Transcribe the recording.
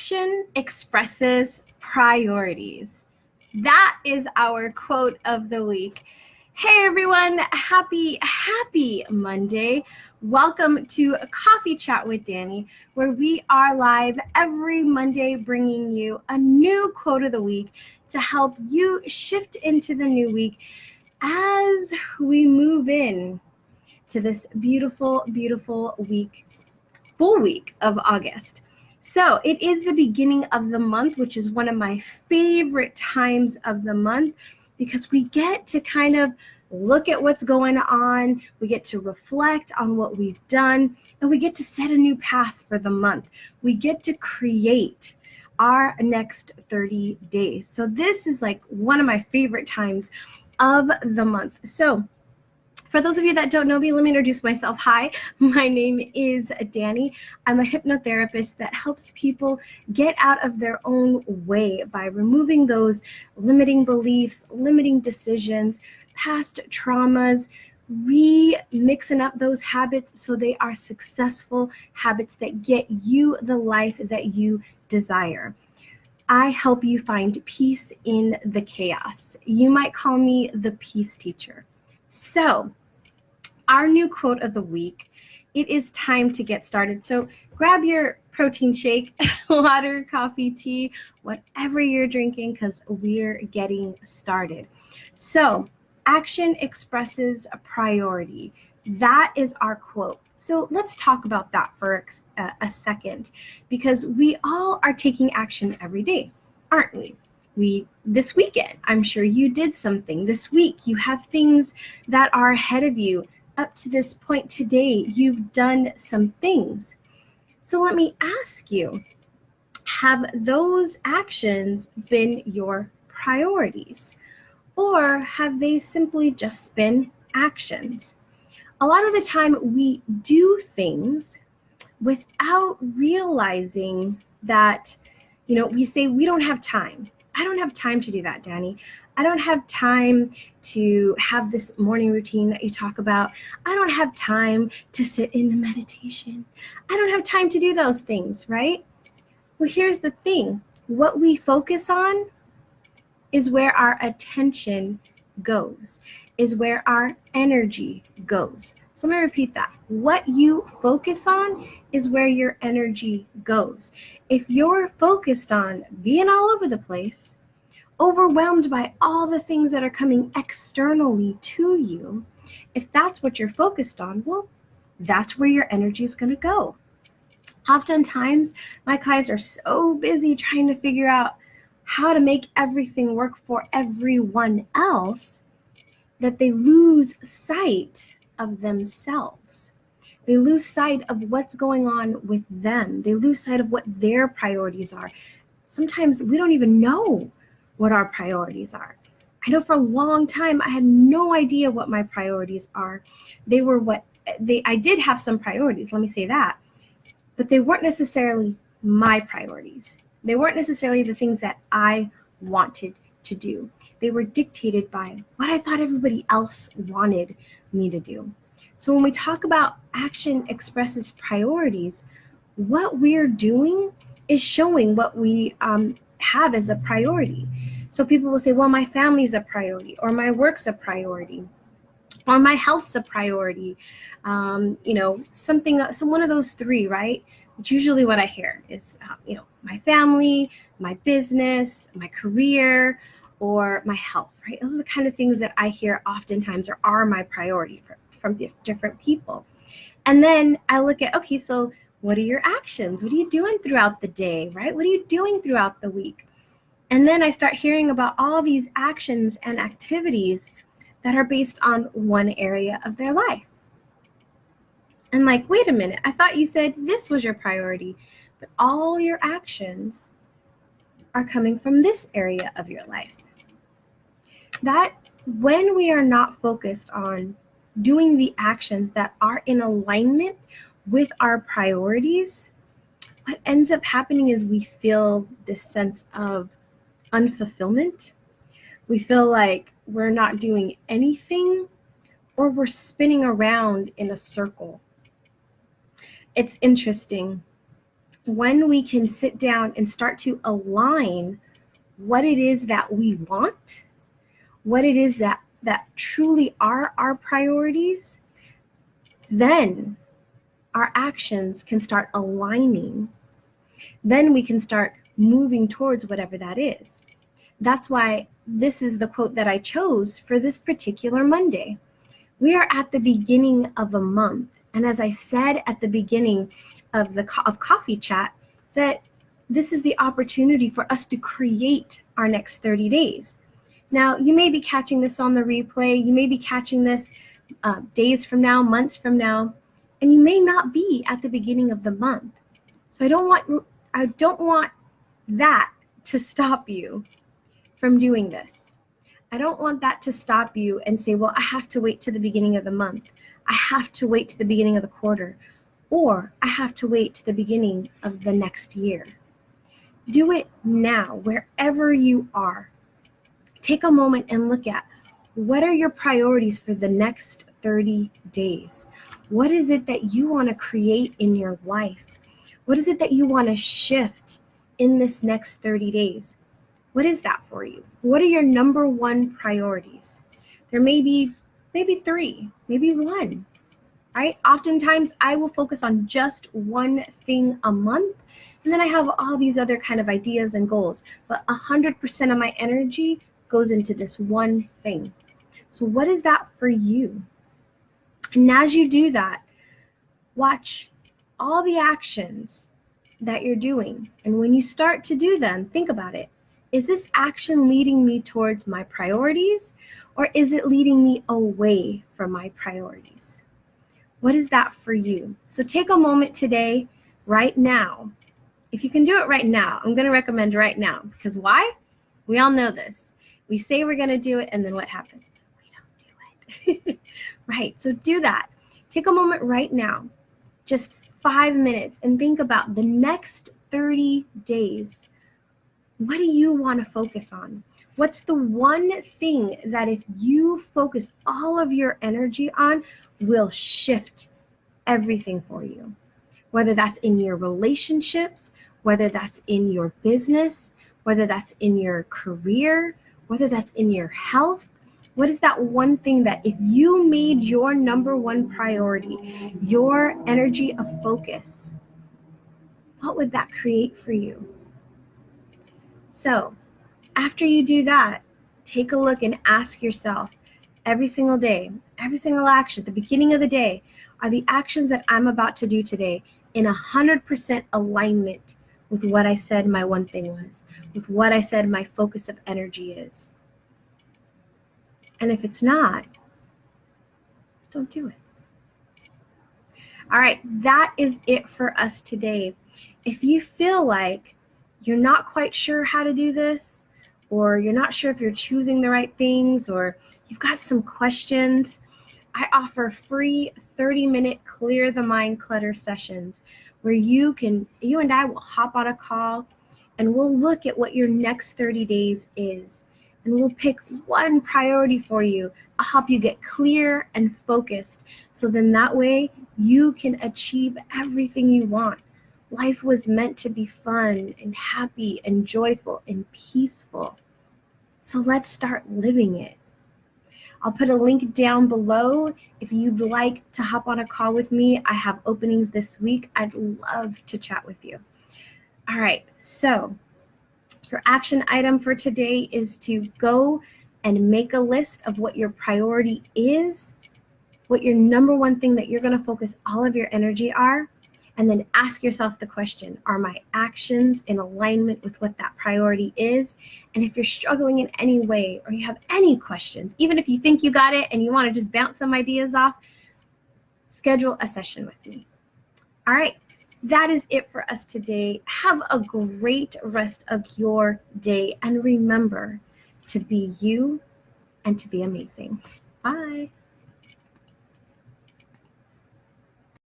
Action expresses priorities. That is our quote of the week. Hey everyone, happy Monday. Welcome to Coffee Chat with Danny, where we are live every Monday bringing you a new quote of the week to help you shift into the new week as we move in to this beautiful week, full week of August. So it is the beginning of the month, which is one of my favorite times of the month because we get to kind of look at what's going on, we get to reflect on what we've done, and we get to set a new path for the month. We get to create our next 30 days. So this is like one of my favorite times of the month. So for those of you that don't know me, let me introduce myself. Hi, my name is Danny. I'm a hypnotherapist that helps people get out of their own way by removing those limiting beliefs, limiting decisions, past traumas, remixing up those habits so they are successful habits that get you the life that you desire. I help you find peace in the chaos. You might call me the peace teacher. So, our new quote of the week, it is time to get started. So grab your protein shake, water, coffee, tea, whatever you're drinking, because we're getting started. So action expresses a priority. That is our quote. So let's talk about that for a second, because we all are taking action every day, aren't we? This weekend, I'm sure you did something. This week, you have things that are ahead of you. Up to this point today, you've done some things. So let me ask you, have those actions been your priorities? Or have they simply just been actions? A lot of the time we do things without realizing that, we say we don't have time. I don't have time to do that, Danny. I don't have time to have this morning routine that you talk about. I don't have time to sit in the meditation. I don't have time to do those things, right? Well, here's the thing. What we focus on is where our attention goes, is where our energy goes. So let me repeat that. What you focus on is where your energy goes. If you're focused on being all over the place, overwhelmed by all the things that are coming externally to you, if that's what you're focused on, well, that's where your energy is going to go. Oftentimes, my clients are so busy trying to figure out how to make everything work for everyone else that they lose sight of themselves. They lose sight of what's going on with them. They lose sight of what their priorities are. Sometimes we don't even know what our priorities are. I know for a long time I had no idea what my priorities are. I did have some priorities, let me say that, but they weren't necessarily my priorities. They weren't necessarily the things that I wanted to do. They were dictated by what I thought everybody else wanted me to do. So when we talk about action expresses priorities, what we're doing is showing what we have as a priority. So people will say, well, my family's a priority, or my work's a priority, or my health's a priority. One of those three, right? Which usually what I hear is, my family, my business, my career, or my health, right? Those are the kind of things that I hear oftentimes are my priority from different people. And then I look at, okay, so what are your actions? What are you doing throughout the day, right? What are you doing throughout the week? And then I start hearing about all these actions and activities that are based on one area of their life. I'm like, wait a minute, I thought you said this was your priority, but all your actions are coming from this area of your life. That when we are not focused on doing the actions that are in alignment with our priorities, what ends up happening is we feel this sense of unfulfillment. We feel like we're not doing anything, or we're spinning around in a circle. It's interesting. when we can sit down and start to align what it is that we want, what it is that truly are our priorities, then our actions can start aligning. Then we can start moving towards whatever that is. That's why this is the quote that I chose for this particular Monday. We are at the beginning of a month. And as I said at the beginning of Coffee Chat, that this is the opportunity for us to create our next 30 days. Now, you may be catching this on the replay. You may be catching this days from now, months from now, and you may not be at the beginning of the month. So I don't want that to stop you from doing this. I don't want that to stop you and say, well, I have to wait to the beginning of the month. I have to wait to the beginning of the quarter, or I have to wait to the beginning of the next year. Do it now, wherever you are. Take a moment and look at, what are your priorities for the next 30 days? What is it that you want to create in your life? What is it that you want to shift in this next 30 days? What is that for you? What are your number one priorities? There may be maybe 3, maybe 1, right? Oftentimes I will focus on just one thing a month, and then I have all these other kind of ideas and goals, but 100% of my energy goes into this one thing. So what is that for you? And as you do that, watch all the actions that you're doing. And when you start to do them, think about it. Is this action leading me towards my priorities, or is it leading me away from my priorities? What is that for you? So take a moment today, right now. If you can do it right now, I'm going to recommend right now. Because why? We all know this. We say we're going to do it, and then what happens? We don't do it. Right. So do that. Take a moment right now, just 5 minutes, and think about the next 30 days. What do you want to focus on? What's the one thing that if you focus all of your energy on will shift everything for you? Whether that's in your relationships, whether that's in your business, whether that's in your career, whether that's in your health. What is that one thing that if you made your number one priority, your energy of focus, what would that create for you? So after you do that, take a look and ask yourself every single day, every single action at the beginning of the day, are the actions that I'm about to do today in 100% alignment with what I said my one thing was, with what I said my focus of energy is? And if it's not, don't do it. All right, that is it for us today. If you feel like you're not quite sure how to do this, or you're not sure if you're choosing the right things, or you've got some questions, I offer free 30-minute clear the mind clutter sessions where you and I will hop on a call and we'll look at what your next 30 days is. And we'll pick one priority for you. I'll help you get clear and focused. So then that way you can achieve everything you want. Life was meant to be fun and happy and joyful and peaceful. So let's start living it. I'll put a link down below if you'd like to hop on a call with me. I have openings this week. I'd love to chat with you. All right, so your action item for today is to go and make a list of what your priority is, what your number one thing that you're going to focus all of your energy are, and then ask yourself the question, are my actions in alignment with what that priority is? And if you're struggling in any way or you have any questions, even if you think you got it and you want to just bounce some ideas off, schedule a session with me. All right. That is it for us today. Have a great rest of your day. And remember to be you and to be amazing. Bye.